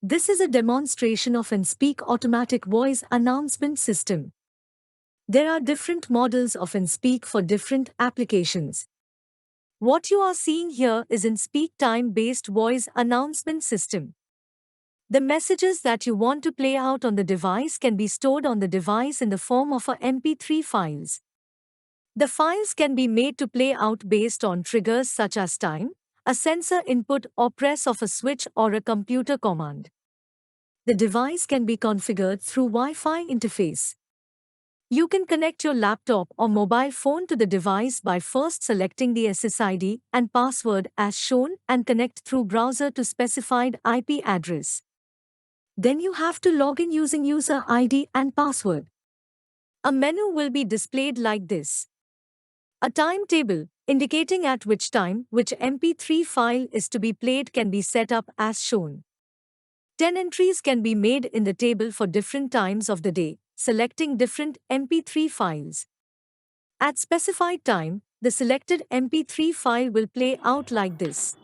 This is a demonstration of NSPEAK automatic voice announcement system. There are different models of NSPEAK for different applications. What you are seeing here is NSPEAK time-based voice announcement system. The messages that you want to play out on the device can be stored on the device in the form of a MP3 files. The files can be made to play out based on triggers such as time, a sensor input or press of a switch or a computer command. The device can be configured through Wi-Fi interface. You can connect your laptop or mobile phone to the device by first selecting the SSID and password as shown and connect through browser to specified IP address. Then you have to log in using user ID and password. A menu will be displayed like this. A timetable, indicating at which time which MP3 file is to be played, can be set up as shown. 10 entries can be made in the table for different times of the day, selecting different MP3 files. At specified time, the selected MP3 file will play out like this.